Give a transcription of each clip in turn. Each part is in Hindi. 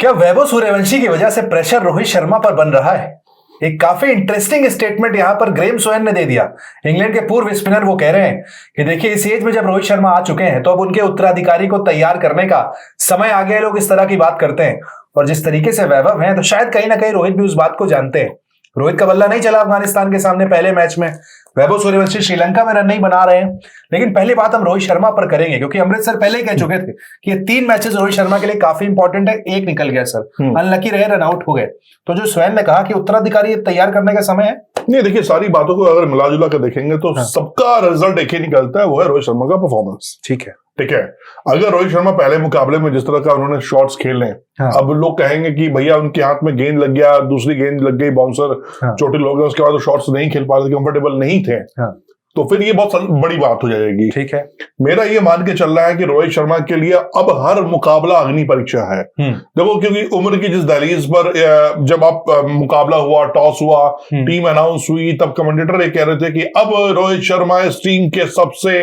क्या वैभव सूर्यवंशी की वजह से प्रेशर रोहित शर्मा पर बन रहा है? एक काफी इंटरेस्टिंग स्टेटमेंट यहां पर ग्रेम सोयन ने दे दिया। इंग्लैंड के पूर्व स्पिनर वो कह रहे हैं कि देखिए, इस एज में जब रोहित शर्मा आ चुके हैं तो अब उनके उत्तराधिकारी को तैयार करने का समय आ गया है। लोग इस तरह की बात करते हैं और जिस तरीके से वैभव हैं तो शायद कहीं ना कहीं रोहित भी उस बात को जानते हैं। रोहित का बल्ला नहीं चला अफगानिस्तान के सामने पहले मैच में। वैभव सूर्यवंशी श्रीलंका में रन नहीं बना रहे हैं। लेकिन पहली बात हम रोहित शर्मा पर करेंगे क्योंकि अमृतसर पहले ही कह चुके थे कि ये 3 मैचेस रोहित शर्मा के लिए काफी इंपॉर्टेंट है। एक निकल गया सर, अनलकी रहे, रन आउट हो गए। तो जो स्वयं ने कहा कि उत्तराधिकारी तैयार करने का समय है, नहीं देखिए, सारी बातों को अगर मिला जुला कर देखेंगे तो सबका रिजल्ट एक ही निकलता है, वो है रोहित शर्मा का परफॉर्मेंस। ठीक है। अगर रोहित शर्मा पहले मुकाबले में जिस तरह का उन्होंने शॉट्स खेले, अब लोग कहेंगे कि भैया उनके हाथ में गेंद लग गया, दूसरी गेंद लग गई, बाउंसर चोटिल हो गया, उसके बाद शॉट्स नहीं खेल पा रहे थे, कंफर्टेबल नहीं थे, तो फिर ये बहुत बड़ी बात हो जाएगी। ठीक है, मेरा ये मान के चल रहा है कि रोहित शर्मा के लिए अब हर मुकाबला अग्नि परीक्षा है। देखो, क्योंकि उम्र की जिस दहलीज पर जब आप मुकाबला हुआ, टॉस हुआ, टीम अनाउंस हुई, तब कमेंटेटर ये कह रहे थे कि अब रोहित शर्मा इस टीम के सबसे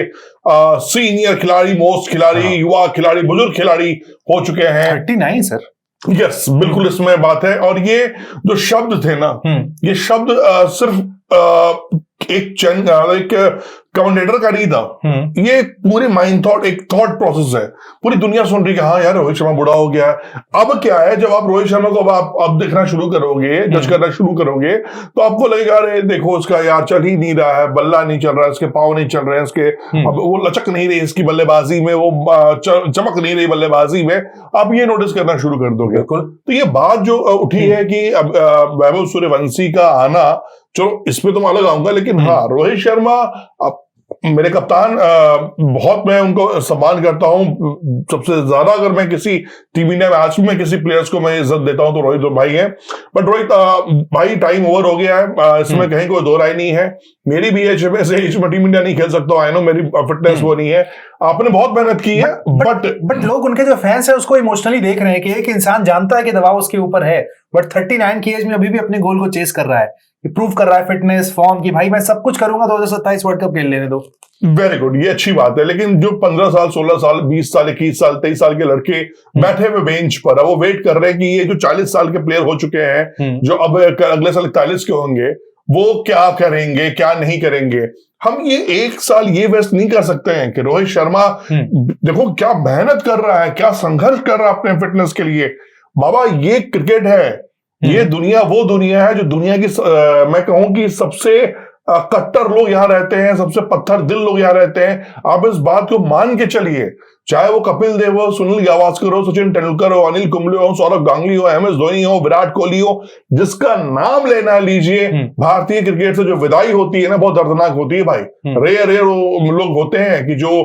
सीनियर खिलाड़ी, मोस्ट खिलाड़ी, युवा खिलाड़ी, बुजुर्ग खिलाड़ी हो चुके हैं। 39 सर। यस, बिल्कुल इसमें बात है। और ये जो शब्द थे ना, ये शब्द सिर्फ एक कमेंटेटर का नहीं था, ये पूरे माइंड थॉट, एक थॉट प्रोसेस है। पूरी दुनिया सुन रही है, हाँ यार रोहित शर्मा बुढ़ा हो गया है। अब क्या है, जब आप रोहित शर्मा को अब देखना शुरू करोगे, जज करना शुरू करोगे, तो आपको लगेगा अरे देखो उसका यार चल ही नहीं रहा है, बल्ला नहीं चल रहा है, इसके पाँव नहीं चल रहे हैं, इसके अब वो लचक नहीं रही इसकी बल्लेबाजी में, वो चमक नहीं रही बल्लेबाजी में। आप ये नोटिस करना शुरू कर दोगे। तो ये बात जो उठी है कि अब वैभव सूर्यवंशी का आना, चलो इस पे तो मैं अलग आऊंगा, लेकिन हाँ, रोहित शर्मा मेरे कप्तान, बहुत मैं उनको सम्मान करता हूं। सबसे ज्यादा अगर मैं किसी टीम इंडिया मैच में किसी प्लेयर्स को मैं इज्जत देता हूं तो रोहित भाई हैं। बट रोहित भाई, टाइम ओवर हो गया है, इसमें कहीं कोई दो राय नहीं है। मेरी भी एज में टीम इंडिया नहीं खेल सकता, आई नो मेरी फिटनेस वो नहीं है, आपने बहुत मेहनत की है। बट लोग, उनके जो फैंस है उसको इमोशनली देख रहे हैं कि एक इंसान जानता है कि दबाव उसके ऊपर है, बट 39 की एज में अभी भी अपने गोल को चेस कर रहा है, प्रूव कर रहा है फिटनेस, फॉर्म की भाई मैं सब कुछ करूंगा, 2027 वर्ल्ड कप खेल लेने दो। वेरी गुड, ये अच्छी बात है। लेकिन जो 15 साल, 16 साल, 20 साल, 21 साल, 23 साल के लड़के बैठे हुए बेंच पर है, वो वेट कर रहे हैं कि ये जो 40 साल के प्लेयर हो चुके हैं, जो अब अगले साल 41 के होंगे, वो क्या करेंगे, क्या नहीं करेंगे। हम ये एक साल ये वेस्ट नहीं कर सकते हैं कि रोहित शर्मा देखो क्या मेहनत कर रहा है, क्या संघर्ष कर रहा है अपने फिटनेस के लिए। बाबा, ये क्रिकेट है, ये दुनिया वो दुनिया है जो दुनिया की मैं कहूं कि सबसे कट्टर लोग यहां रहते हैं, सबसे पत्थर दिल लोग यहां रहते हैं। आप इस बात को मान के चलिए, चाहे वो कपिल देव हो, सुनील गावस्कर हो, सचिन तेंदुलकर हो, अनिल कुंबले हो, सौरव गांगुली हो, MS धोनी हो, विराट कोहली हो, जिसका नाम लेना लीजिए, भारतीय क्रिकेट से जो विदाई होती है ना, बहुत दर्दनाक होती है भाई। रेयर लोग होते हैं कि जो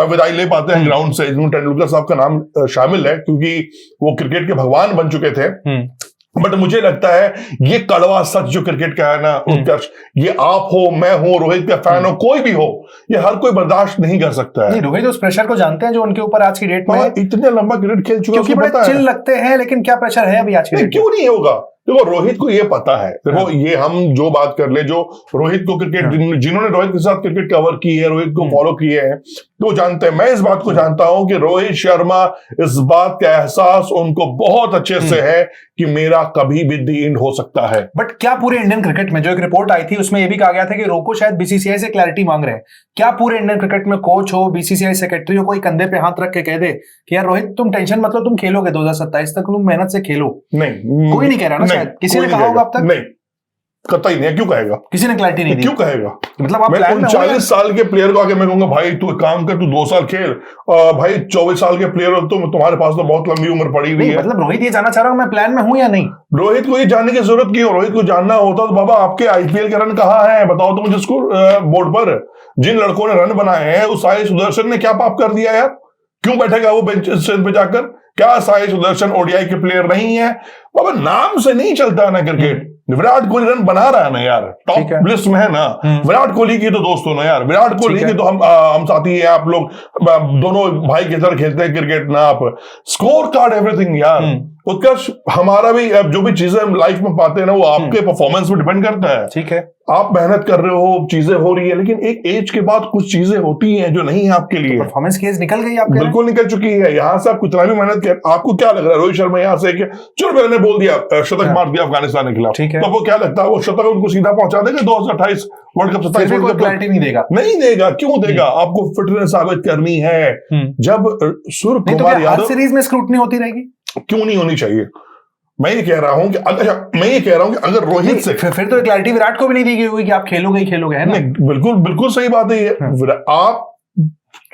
विदाई ले पाते हैं ग्राउंड से, जिसमें तेंदुलकर साहब का नाम शामिल है, क्योंकि वो क्रिकेट के भगवान बन चुके थे। बट मुझे लगता है ये कड़वा सच जो क्रिकेट का है ना उत्कर्ष, ये आप हो, मैं हूं, रोहित का फैन हो, कोई भी हो, ये हर कोई बर्दाश्त नहीं कर सकता है। रोहित उस प्रेशर को जानते हैं जो उनके ऊपर आज की डेट में इतने लंबा क्रिकेट खेल चुका है, क्योंकि बड़े चिल लगते हैं, लेकिन क्या प्रेशर है अभी आज की डेट में? क्यों नहीं होगा। देखो, रोहित को ये पता है। देखो, ये हम जो बात कर ले, जो रोहित को क्रिकेट, जिन्होंने रोहित के साथ क्रिकेट कवर की है, रोहित को फॉलो किए हैं, तो जानते हैं। मैं इस बात को जानता हूं कि रोहित शर्मा, इस बात का एहसास उनको बहुत अच्छे से है कि मेरा कभी भी दी एंड हो सकता है। बट क्या पूरे इंडियन क्रिकेट में, जो एक रिपोर्ट आई थी उसमें यह भी कहा गया था कि रोको शायद BCCI से क्लैरिटी मांग रहे हैं, क्या पूरे इंडियन क्रिकेट में कोच हो, BCCI सेक्रेटरी हो, कोई कंधे पे हाथ रख के कह दे कि यार रोहित तुम टेंशन मत लो, तुम खेलोगे 2027 तक, तुम मेहनत से खेलो? नहीं, कोई नहीं कह रहा ना, शायद किसी ने कहा होगा अब तक? नहीं, कतई नहीं है। क्यों कहेगा? किसी ने क्लैरिटी नहीं दी। क्यों कहेगा? मतलब आप मैं 39 साल के प्लेयर को आके मैं कहूंगा भाई तू काम कर, तू 2 साल खेल, भाई 24 साल के प्लेयर हो तुम, तुम्हारे पास तो बहुत लंबी उम्र पड़ी हुई है। मतलब रोहित ये जानना चाह रहा हूं मैं प्लान में हूं या नहीं? रोहित को ये जानने की जरूरत क्यों? रोहित को जानना होता तो बाबा आपके IPL के रन कहाँ हैं, बताओ तुम जिसको बोर्ड पर जिन लड़कों ने रन बनाए हैं, उस साई सुदर्शन ने क्या पाप कर दिया यार? क्यों बैठेगा वो बेंच पे जाकर? क्या साई सुदर्शन ODI के प्लेयर नहीं है? बाबा नाम से नहीं चलता है ना क्रिकेट। विराट कोहली रन बना रहा है ना यार, टॉप लिस्ट में है ना। विराट कोहली की तो दोस्त हो ना यार, विराट कोहली की तो हम साथी है, आप लोग दोनों भाई की तरह खेलते हैं क्रिकेट ना। आप स्कोर कार्ड एवरीथिंग यार, उत्कर्ष हमारा भी जो भी चीजें हम लाइफ में पाते हैं ना वो आपके परफॉर्मेंस पे डिपेंड करता है। ठीक है, आप मेहनत कर रहे हो, चीजें हो रही है, लेकिन एक एज के बाद कुछ चीजें होती हैं जो नहीं है आपके लिए। तो परफॉर्मेंस की एज निकल गई आपके? बिल्कुल निकल चुकी है। यहाँ से आप कितना भी मेहनत कर, आपको क्या लग रहा है रोहित शर्मा यहाँ से चलो मैंने बोल दिया शतक मार दिया अफगानिस्तान के खिलाफ, तो वो क्या लगता है वो शतक उनको सीधा पहुंचा देगा 2028 world cup 27 world cup? Clarity नहीं देगा, नहीं देगा। क्यों देगा? आपको फिटनेस साबित करनी है। जब सूर्य कुमार यादव सीरीज में स्क्रूटनी होती रहेगी, क्यों नहीं होनी चाहिए? मैं ये कह रहा हूं कि अगर रोहित से फिर तो क्लैरिटी विराट को भी नहीं दी गई होगी कि आप खेलोगे ही खेलोगे, है ना? बिल्कुल बिल्कुल सही बात है ये। आप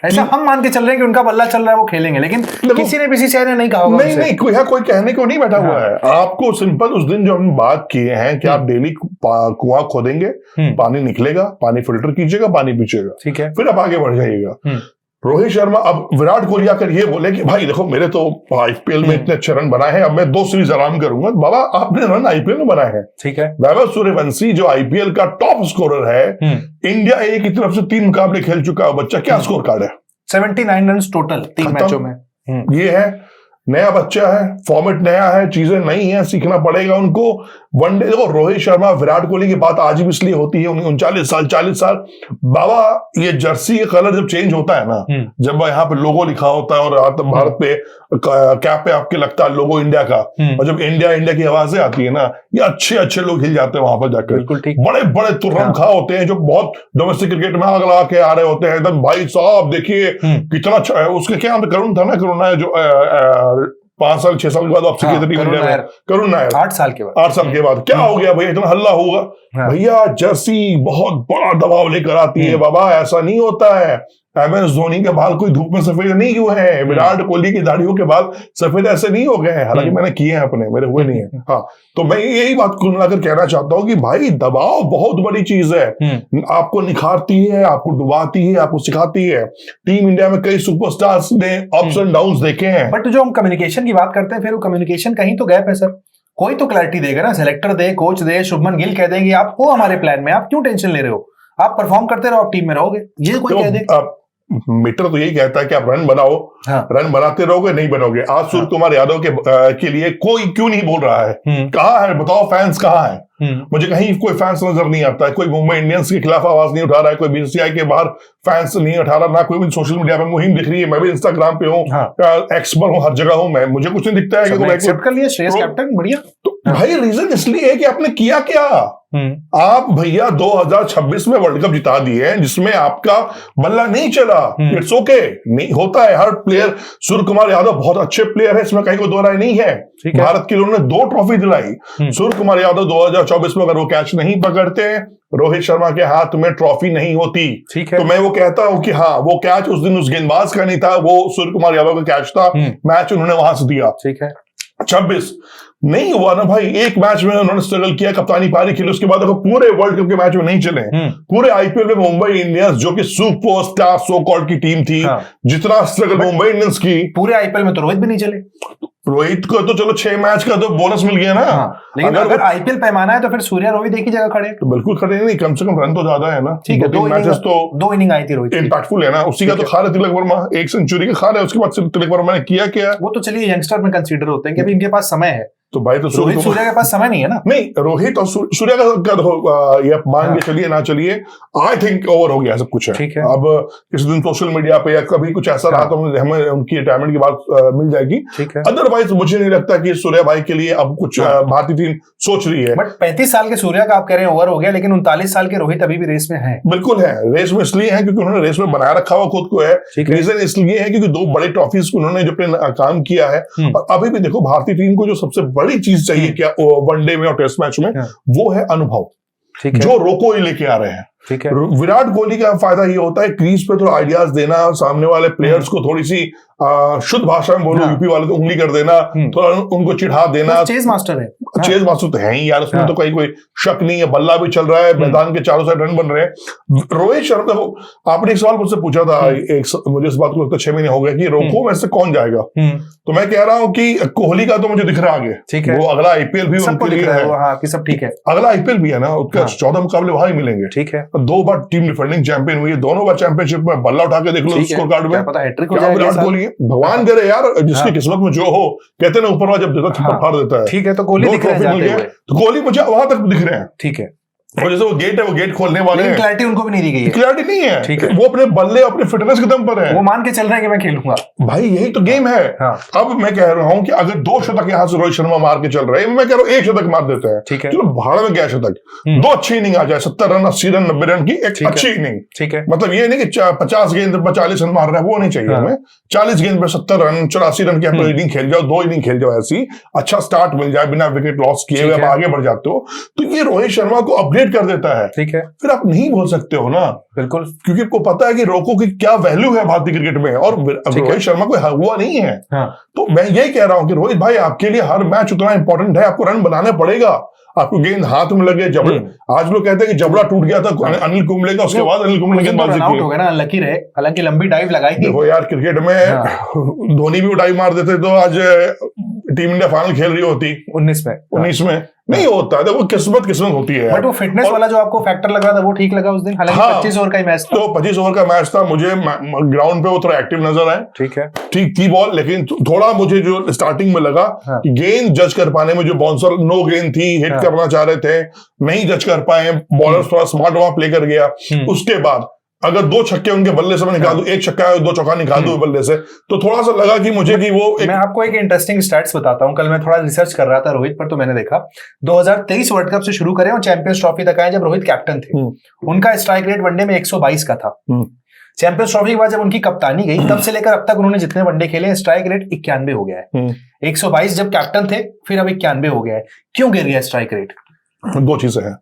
ऐसा हम मान के चल रहे हैं कि उनका बल्ला चल रहा है, वो खेलेंगे, लेकिन किसी ने बीसीसीआई ने नहीं कहा होगा। नहीं कोई कहने को नहीं बैठा हुआ है। आपको सिंपल उस दिन जो हम बात किए हैं कि आप डेली कुआं खोदेंगे, पानी निकलेगा, पानी फिल्टर कीजिएगा, पानी पीजिएगा, ठीक है, फिर आप आगे बढ़ जाइएगा। रोहित शर्मा, अब विराट कोहली आकर ये बोले कि भाई देखो मेरे तो आईपीएल में इतने अच्छे रन बनाए हैं, अब मैं 2 सीरीज आराम करूंगा। बाबा आपने रन आईपीएल में बनाए हैं, ठीक है। वैभव सूर्यवंशी जो आईपीएल का टॉप स्कोरर है, इंडिया ए की तरफ से 3 मुकाबले खेल चुका है बच्चा, क्या स्कोर कार्ड है? 79 रन टोटल 3 मैचों में। ये है, नया बच्चा है, फॉर्मेट नया है, चीजें नई है, सीखना पड़ेगा उनको। वनडे देखो, रोहित शर्मा विराट कोहली की बात आज भी इसलिए होती है, 39 साल 40 साल बाबा, ये जर्सी का कलर जब चेंज होता है ना, जब यहाँ पे लोगो लिखा होता है और भारत पे कैप पे आपके लगता है लोगो इंडिया का, और जब इंडिया की आवाजें आती है ना, ये अच्छे लोग हिल जाते हैं वहां पर जाकर। बड़े बड़े तुर्रम खा होते हैं जो बहुत डोमेस्टिक क्रिकेट में आग लगा के आ रहे होते हैं, एकदम भाई साहब देखिए कितना अच्छा है। उसके क्या नाम करुण था ना, करुण है जो 5 साल 6 साल के बाद वापसी की थी इंडिया में, करुण नायर 8 साल के बाद क्या हो गया भैया, इतना हल्ला होगा? भैया जर्सी बहुत बड़ा दबाव लेकर आती है बाबा, ऐसा नहीं होता है। MS धोनी के बाल कोई धूप में सफेद नहीं हुए हैं, विराट कोहली की दाढ़ियों के बाल सफेद ऐसे नहीं हो गए हैं, हालांकि मैंने किए हैं अपने, मेरे हुए नहीं है। हाँ, तो मैं यही बात कुल मिलाकर कहना चाहता हूँ कि भाई दबाव बहुत बड़ी चीज है, आपको निखारती है, आपको डुबाती है, आपको सिखाती है। टीम इंडिया में कई सुपरस्टार्स ने अप्स एंड डाउन्स देखे हैं। बट जो हम कम्युनिकेशन की बात करते हैं, फिर वो कम्युनिकेशन कहीं तो गैप है सर। कोई तो क्लैरिटी देगा ना, सेलेक्टर दे, कोच दे, शुभमन गिल कह देंगे आप हो हमारे प्लान में, आप क्यों टेंशन ले रहे हो, आप परफॉर्म करते रहो, आप टीम में रहोगे, ये कोई कह दे। मीटर तो यही कहता है कि आप रन बनाओ, रन बनाते रहोगे, नहीं बनोगे। आज सूर्य कुमार यादव के लिए कोई क्यों नहीं बोल रहा है? कहाँ है बताओ, फैंस कहाँ है? मुझे कहीं कोई फैंस नजर नहीं आता है, कोई मुंबई इंडियंस के खिलाफ आवाज नहीं उठा रहा है, कोई बीसीसीआई के बाहर फैंस नहीं उठा रहा, ना कोई भी सोशल मीडिया पे मुहिम दिख रही है। मैं भी इंस्टाग्राम पे हूँ, एक्स पर हूँ, हर जगह हूँ, मैं, मुझे कुछ नहीं दिखता है कि एक्सेप्ट कर लिया श्रेयस कैप्टन, बढ़िया। तो भाई रीजन इसलिए है कि आपने किया क्या? आप भैया 2026 में वर्ल्ड कप जिता दिए हैं जिसमें आपका बल्ला नहीं चला। इट्स ओके, नहीं होता है, हर प्लेयर, सूर्य कुमार यादव बहुत अच्छे प्लेयर है, इसमें कहीं कोई दो राय नहीं है। भारत के लिए उन्होंने 2 ट्रॉफी दिलाई। सूर्य कुमार यादव 2024 में अगर वो कैच नहीं पकड़ते, रोहित शर्मा के हाथ में ट्रॉफी नहीं होती। तो मैं वो कहता हूं कि हाँ, वो कैच उस दिन उस गेंदबाज का नहीं था, वो सूर्य कुमार यादव का कैच था, मैच उन्होंने वहां से दिया। ठीक है, 26 नहीं हुआ ना भाई, एक मैच में उन्होंने स्ट्रगल किया, कप्तानी पारी खेली, उसके बाद देखो पूरे वर्ल्ड कप के मैच में नहीं चले। पूरे आईपीएल में मुंबई इंडियंस जो कि सुपरस्टार सो कॉल्ड की टीम थी, जितना स्ट्रगल मुंबई इंडियंस की, पूरे आईपीएल में तो रोहित भी नहीं चले। रोहित को तो चलो 6 मैच का तो बोनस मिल गया ना। लेकिन अगर आईपीएल पैमाना है तो फिर सूर्या रोहित एक ही जगह खड़े, तो बिल्कुल खड़े नहीं, कम से कम रन तो ज्यादा है ना। ठीक है, 2 मैचेस तो 2 इनिंग आई थी रोहित, इंपैक्टफुल है ना। उसी का तो खा रहे तिलक वर्मा, 1 सेंचुरी का खा रहे, उसके बाद तिलक वर्मा ने किया क्या? वो तो चलिए यंगस्टर में कंसीडर होते हैं कि अभी इनके पास समय है, तो भाई तो रोहित सूर्या के पास समय नहीं है ना। नहीं, रोहित और सूर्या का ये मान के चलिए ना चलिए, आई थिंक ओवर हो गया सब कुछ है। ठीक है, अब किसी दिन सोशल मीडिया पे या कभी कुछ ऐसा रहा तो हमें उनकी रिटायरमेंट की बात मिल जाएगी। ठीक है, अदरवाइज मुझे नहीं लगता कि सूर्या भाई के लिए अब कुछ भारतीय टीम सोच रही है। बट 35 साल के सूर्या का आप कह रहे हैं ओवर हो गया, लेकिन 39 साल के रोहित अभी भी रेस में है। बिल्कुल है, रेस में इसलिए है क्योंकि उन्होंने रेस में बनाया रखा हुआ खुद को है। रीजन इसलिए है क्योंकि 2 बड़े ट्रॉफीज उन्होंने जो काम किया है। और अभी भी देखो भारतीय टीम को जो सबसे बड़ी चीज चाहिए क्या वनडे में और टेस्ट मैच में, वो है अनुभव, जो रोको ही लेके आ रहे हैं। ठीक है। विराट कोहली का फायदा ये होता है क्रीज पे थोड़ा आइडियाज देना, सामने वाले प्लेयर्स को थोड़ी सी शुद्ध भाषा में बोलो, यूपी वाले तो उंगली कर देना, थोड़ा उनको चिढ़ा देना। चेज मास्टर है, चेज मास्टर तो है ही यार, उसमें तो कोई शक नहीं है। बल्ला भी चल रहा है, मैदान के चारों साइड रन बन रहे हैं। रोहित शर्मा को आपने एक सवाल मुझसे पूछा था, मुझे इस बात को लगता है 6 महीने हो गए कि रोको में से कौन जाएगा, तो मैं कह रहा हूँ कि कोहली का तो मुझे दिख रहा है आगे, ठीक है। वो अगला आईपीएल भी उनके लिए है, कि सब ठीक है। अगला आईपीएल भी है ना, उसका 14 मुकाबले वहां ही मिलेंगे, ठीक है। 2 बार टीम डिफेंडिंग चैंपियन हुई है, दोनों बार चैंपियनशिप में बल्ला उठा के देख लो स्कोर कार्ड में, क्या विराट कोहली है। भगवान करे यार, जिसकी किस्मत में जो हो, कहते ना ऊपर वाला जब देता छप्पर फाड़ देता है। ठीक है, तो कोहली दिख रहे हैं, तो कोहली मुझे वहां तक दिख रहे हैं, ठीक है। और जैसे वो गेट है, वो गेट खोलने वाले हैं, क्लैरिटी उनको भी नहीं दी गई है, क्लैरिटी नहीं है, ठीक है। वो अपने बल्ले अपने फिटनेस के दम पर है, वो मान के चल रहे हैं कि मैं खेलूंगा, भाई यही तो गेम है। अब मैं कह रहा हूं कि अगर 2 शतक यहां से रोहित शर्मा मार के चल रहे हैं, मैं कह रहा हूं 1 शतक मार देते हैं, ठीक है। चलो भाड़ में गया शतक, 2 अच्छी इनिंग आ जाए, 70 रन 80 रन 90 रन की एक अच्छी इनिंग, ठीक है। मतलब ये नहीं कि 50 गेंद पर 40 रन मार रहा है, वो नहीं चाहिए हमें। 40 गेंद पर 70 रन 84 रन की इनिंग खेल जाओ, 2 इनिंग खेल जाओ, ऐसी अच्छा स्टार्ट मिल जाए बिना विकेट लॉस किए हुए, आगे बढ़ जाते हो, तो ये रोहित शर्मा को अपग्रेड कर देता है, ठीक है। फिर आप नहीं बोल सकते हो ना, बिल्कुल, क्योंकि आपको पता है कि रोको की क्या वैल्यू है भारतीय क्रिकेट में, और रोहित शर्मा कोई हुआ नहीं है। तो मैं यही कह रहा हूं कि रोहित भाई आपके लिए हर मैच उतना इंपॉर्टेंट है, आपको रन बनाने पड़ेगा, आपको गेंद हाथ में लगे, जबड़ा, आज लोग कहते हैं कि जबड़ा टूट गया था अनिल कुंबले का, उसके बाद अनिल कुंबले गेंदबाजी आउट हो गया ना, लकी रहे, हालांकि लंबी डाइव लगाई। देखो यार, क्रिकेट में धोनी भी डाइव मार देते तो आज टीम इंडिया फाइनल खेल रही होती 19 में नहीं होता। देखो किस्मत होती है, बट वो फिटनेस वाला जो आपको फैक्टर लग रहा था वो ठीक लगा उस दिन, हालांकि 25 ओवर का ही मैच था, तो 25 ओवर का मैच था, मुझे ग्राउंड पे वो थोड़ा एक्टिव नजर आए, ठीक है, ठीक थी बॉल, लेकिन थोड़ा मुझे जो स्टार्टिंग में लगा कि गेंद जज कर पाने में जो बाउंसर नो गेंद थी, हिट करना चाह रहे थे, नहीं जज कर पाए, बॉलर थोड़ा स्मार्ट वहां प्ले कर गया। उसके बाद अगर 2 छक्के उनके बल्ले से मैं निकाल दूं, 1 छक्का है 2 चौका निकाल दूं बल्ले से, तो थोड़ा सा लगा कि मुझे कि वो मैं आपको एक इंटरेस्टिंग स्टैट्स बताता हूं। कल मैं थोड़ा रिसर्च कर रहा था रोहित पर, तो मैंने देखा 2023 वर्ल्ड कप से शुरू करें और चैंपियंस ट्रॉफी तक आए, जब रोहित कैप्टन थे, उनका स्ट्राइक रेट वनडे में 122 का था। चैंपियंस ट्रॉफी के बाद जब उनकी कप्तानी गई, तब से लेकर अब तक उन्होंने जितने वनडे खेले, स्ट्राइक रेट 91 हो गया है। 122 जब कैप्टन थे, फिर अब 91 हो गया है। क्यों गिर गया स्ट्राइक रेट? 2 चीजें हैं,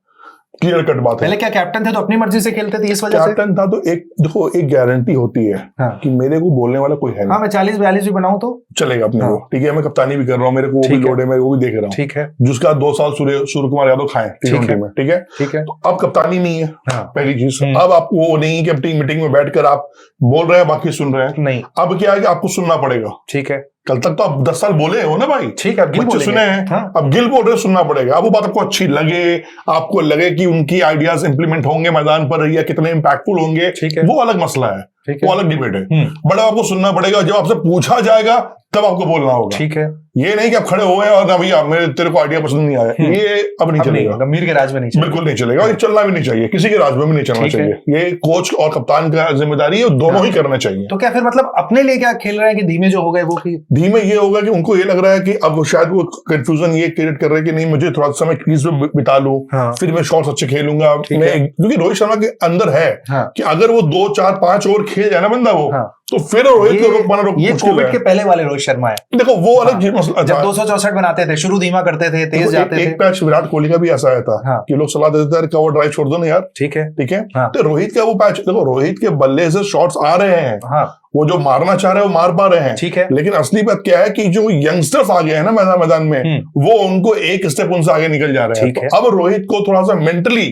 क्लियर कट बात है। पहले क्या कैप्टन थे तो अपनी मर्जी से खेलते थे, इस वजह से कैप्टन था तो एक देखो, एक गारंटी होती है कि मेरे को बोलने वाला कोई है नहीं। मैं 40-42 भी बनाऊं तो चलेगा अपने को, ठीक है, मैं कप्तानी भी कर रहा हूँ, मेरे को वो भी लोड है, मैं वो भी देख रहा हूँ, ठीक है, जिसका 2 साल सूर्य कुमार यादव खाए टी20 में, ठीक है, तो अब कप्तानी नहीं है, पहली चीज। अब आपको वो नहीं कि अब टीम मीटिंग में बैठकर आप बोल रहे हैं बाकी सुन रहे हैं, नहीं, अब क्या है कि आपको सुनना पड़ेगा, ठीक है। कल तक तो आप 10 साल बोले हो ना भाई, ठीक है, बच्चे सुने हैं, अब गिल बोल रहे सुनना पड़ेगा। अब वो बात आपको अच्छी लगे, आपको लगे कि उनकी आइडियाज इंप्लीमेंट होंगे मैदान पर या कितने इंपैक्टफुल होंगे, वो अलग मसला है, वो अलग डिबेट है, बट आपको सुनना पड़ेगा। जब आपसे पूछा जाएगा तब आपको बोलना होगा, ठीक है। ये नहीं कि आप खड़े हुए और ना भैया मेरे तेरे को आइडिया पसंद नहीं आया, ये अब नहीं चलेगा, गंभीर के राज में नहीं, बिल्कुल नहीं चलेगा, और ये चलना भी नहीं चाहिए, किसी के राज में भी नहीं चलना चाहिए। ये कोच और कप्तान का जिम्मेदारी है, दोनों ही करना चाहिए। तो क्या फिर मतलब अपने लिए क्या खेल रहे हैं कि धीमे जो हो गए वो, धीमे ये होगा कि उनको ये लग रहा है कि अब शायद वो कंफ्यूजन ये क्रिएट कर रहे हैं कि नहीं, मुझे थोड़ा समय क्रीज में बिता लूं, फिर मैं शॉट्स अच्छे खेलूंगा, क्योंकि रोहित शर्मा के अंदर है कि अगर वो 2 4 5 ओवर खेल जाए ना बंदा वो, तो फिर रोहित को रोक पाना ये कोविड के पहले वाले रोहित शर्मा है। देखो वो अलग मसला, जब 264 बनाते थे, शुरू धीमा करते थे, तेज जाते थे। एक मैच विराट कोहली का भी ऐसा आया था कि लोग सलाह देते थे कवर ड्राइव छोड़ दो ना यार, ठीक है, ठीक है। तो रोहित का वो पैच देखो, रोहित के बल्ले से शॉट्स आ रहे हैं, वो जो मारना चाह रहे हैं वो मार पा रहे हैं, ठीक है। लेकिन असली बात क्या है कि जो यंगस्टर्स आ गए हैं ना मैदान में, वो उनको एक स्टेप उनसे आगे निकल जा रहे हैं। तो अब रोहित को थोड़ा सा मेंटली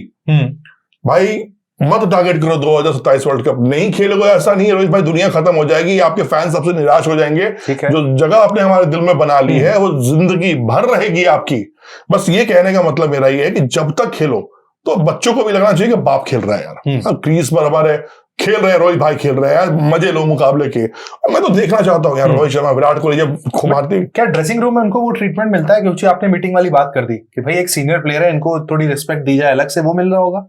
भाई मत टारगेट करो 2027 वर्ल्ड कप, नहीं खेलोगे ऐसा नहीं है रोहित भाई, दुनिया खत्म हो जाएगी, आपके फैंस सबसे निराश हो जाएंगे। जो जगह आपने हमारे दिल में बना ली है वो जिंदगी भर रहेगी आपकी। बस ये कहने का मतलब मेरा ये है कि जब तक खेलो तो बच्चों को भी लगना चाहिए कि बाप खेल रहा है यार, क्रीज पर हमारे खेल रहे हैं, रोहित भाई खेल रहे हैं यार, मजे लो मुकाबले के। और मैं तो देखना चाहता हूँ यार रोहित शर्मा विराट कोहली जब खुमारती। क्या ड्रेसिंग रूम में उनको वो ट्रीटमेंट मिलता है? क्योंकि आपने मीटिंग वाली बात कर दी कि भाई एक सीनियर प्लेयर है, इनको थोड़ी रिस्पेक्ट दी जाए, अलग से वो मिल रहा होगा?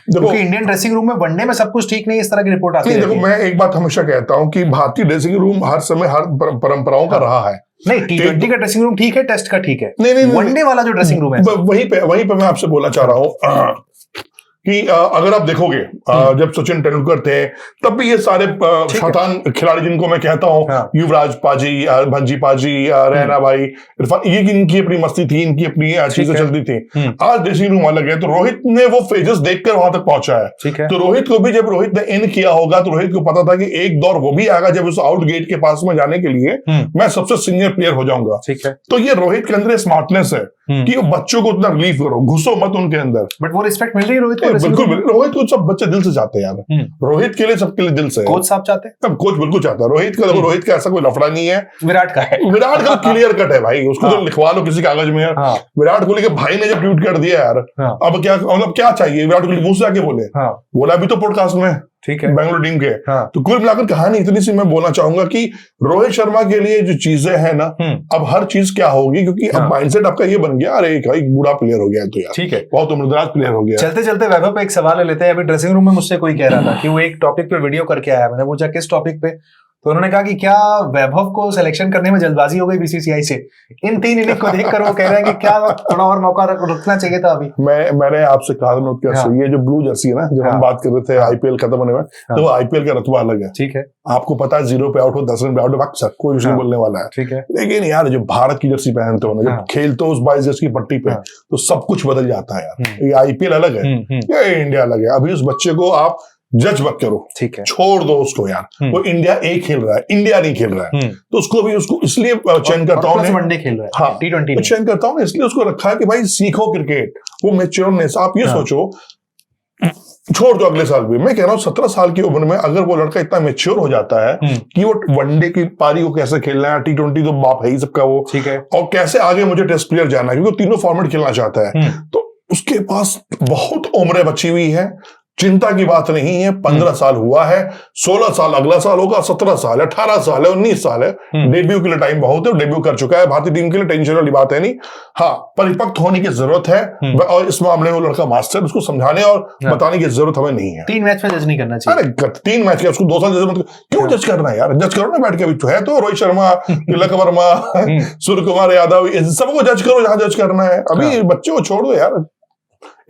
क्योंकि इंडियन ड्रेसिंग रूम में वनडे में सब कुछ ठीक नहीं, इस तरह की रिपोर्ट आती है। देखो मैं एक बात हमेशा कहता हूँ कि भारतीय ड्रेसिंग रूम हर समय हर परंपराओं का रहा है। नहीं, T20 का ड्रेसिंग रूम ठीक है, टेस्ट का ठीक है, नहीं वनडे वाला जो ड्रेसिंग रूम है वहीं पे मैं आपसे बोलना चाह रहा हूँ कि अगर आप देखोगे जब सचिन तेंदुलकर थे तब भी ये सारे शैतान खिलाड़ी जिनको मैं कहता हूँ, युवराज पाजी, भंजी पाजी, रैना भाई, इरफान, ये इनकी अपनी मस्ती थी, इनकी अपनी चीजें चलती थी। आज ड्रेसिंग रूम अलग है, तो रोहित ने वो फेजेस देखकर वहां तक पहुंचा है। तो रोहित को भी जब रोहित ने इन किया होगा तो रोहित को पता था कि एक दौर वो भी आएगा जब उस आउट गेट के पास में जाने के लिए मैं सबसे सीनियर प्लेयर हो जाऊंगा। तो ये रोहित के अंदर स्मार्टनेस है कि वो बच्चों को उतना रिलीफ करो, घुसो मत उनके अंदर। बट वो रिस्पेक्ट मिल रही है रोहित को? बिल्कुल, रोहित को सब बच्चे दिल से चाहते हैं यार। रोहित के लिए सबके लिए दिल से। कोच साहब चाहते हैं? तब कोच बिल्कुल चाहता है रोहित का। रोहित का ऐसा कोई लफड़ा नहीं है, विराट का है। विराट का क्लियर कट है भाई, उसको तो लिखवा लो किसी कागज में। विराट कोहली के भाई ने जब ट्वीट कर दिया यार, अब क्या मतलब क्या चाहिए? विराट कोहली मुंह से आके बोला भी तो पॉडकास्ट में, ठीक है, बेंगलुरु टीम के। तो कुल मिलाकर कहानी इतनी सी मैं बोलना चाहूंगा कि रोहित शर्मा के लिए जो चीजें हैं ना, अब हर चीज क्या होगी, क्योंकि अब माइंडसेट आपका ये बन गया, अरे एक बूढ़ा प्लेयर हो गया तो यार, ठीक है, बहुत उम्रदराज प्लेयर हो गया। चलते चलते वैभव पे एक सवाल ले लेते हैं। अभी ड्रेसिंग रूम में मुझसे कोई कह रहा था कि वो एक टॉपिक पे वीडियो करके आया, मैंने पूछा किस टॉपिक पे, तो उन्होंने कहा कि क्या वैभव को सिलेक्शन करने में जल्दबाजी हो गई बीसीसीआई से? इन 3 इनिंग को देखकर वो कह रहे हैं कि क्या थोड़ा और मौका रुकना चाहिए था अभी। मैंने आपसे कहा था ये जो ब्लू जर्सी है ना, जब हम बात कर रहे थे आईपीएल खत्म होने में, तो आईपीएल का रतबा अलग है, ठीक है, आपको पता है 0 पे आउट हो, 10 रन पे आउट हो, सर कोई कुछ नहीं बोलने वाला है, ठीक है। लेकिन यार जो भारत की जर्सी पहनते हो ना, जब खेलते हो उस 22 गज की पट्टी पे, तो सब कुछ बदल जाता है यार। ये आईपीएल अलग है, ये इंडिया अलग है। अभी उस बच्चे को आप जज मत करो, ठीक है, छोड़ दो उसको यार, वो इंडिया खेल रहा है, इंडिया नहीं खेल रहा है, तो उसको भी उसको इसलिए चयन करता हूँ, वनडे खेल रहा है, हाँ, T20 चयन करता हूँ इसलिए उसको रखा है कि भाई सीखो क्रिकेट, वो मैच्योरनेस। आप ये सोचो, छोड़ दो अगले साल भी, मैं कह रहा हूँ 17 साल की उम्र में अगर वो लड़का इतना मैच्योर हो जाता है कि वो वनडे की पारी को कैसे खेलना है, T20 तो बाप है ही सबका वो, ठीक है, और कैसे आगे मुझे टेस्ट प्लेयर जाना है, क्योंकि तीनों फॉर्मेट खेलना चाहता है, तो उसके पास बहुत उम्रें बची हुई है, चिंता की बात नहीं है। 15 साल हुआ है, 16 साल अगला साल होगा, 17 साल है, 18 साल है, 19 साल है, डेब्यू के लिए टाइम बहुत है, डेब्यू कर चुका है भारतीय टीम के लिए, टेंशन वाली बात है नहीं। हाँ, परिपक्व होने की जरूरत है, और इस मामले में लड़का मास्टर, उसको समझाने और बताने की जरूरत हमें नहीं है। 3 मैच में जज नहीं करना चाहिए। अरे 3 मैच के उसको 2 साल जज क्यों जज करना है यार? जज करो ना बैठ के, अभी तो है तो रोहित शर्मा, तिलक वर्मा, सूर्य कुमार यादव, सबको जज करो जहां जज करना है। अभी बच्चे को छोड़ दो यार,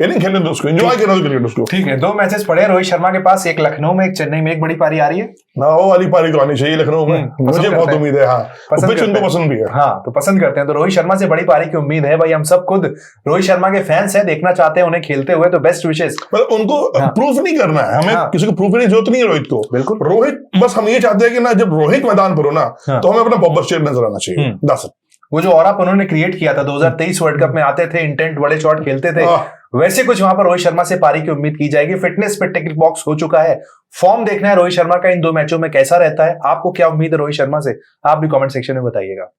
नहीं खेलने दो उसको, एंजॉय करने दो क्रिकेट उसको। ठीक है, 2 मैचेस पड़े रोहित शर्मा के पास, एक लखनऊ में, एक चेन्नई में। एक बड़ी पारी आ रही है ना, वो वाली पारी तो आनी चाहिए लखनऊ में, मुझे बहुत उम्मीद है। हाँ, उनको पसंद भी है। हाँ, तो पसंद करते हैं, तो रोहित शर्मा से बड़ी पारी की उम्मीद है भाई। हम सब खुद रोहित शर्मा के फैंस हैं, देखना चाहते हैं उन्हें खेलते हुए, तो बेस्ट विशेष। उनको प्रूफ नहीं करना है हमें, किसी को प्रूफ की जरूरत नहीं है रोहित को। बिल्कुल, रोहित बस हम ये चाहते हैं कि ना जब रोहित मैदान पर हो ना, तो हमें अपना बब्बर शेर नजर आना चाहिए। दस वो जो और उन्होंने क्रिएट किया था 2023 वर्ल्ड कप में, आते थे इंटेंट, बड़े शॉट खेलते थे, वैसे कुछ वहां पर रोहित शर्मा से पारी की उम्मीद की जाएगी। फिटनेस पे टिक बॉक्स हो चुका है, फॉर्म देखना है रोहित शर्मा का इन 2 मैचों में कैसा रहता है। आपको क्या उम्मीद है रोहित शर्मा से? आप भी कमेंट सेक्शन में बताइएगा।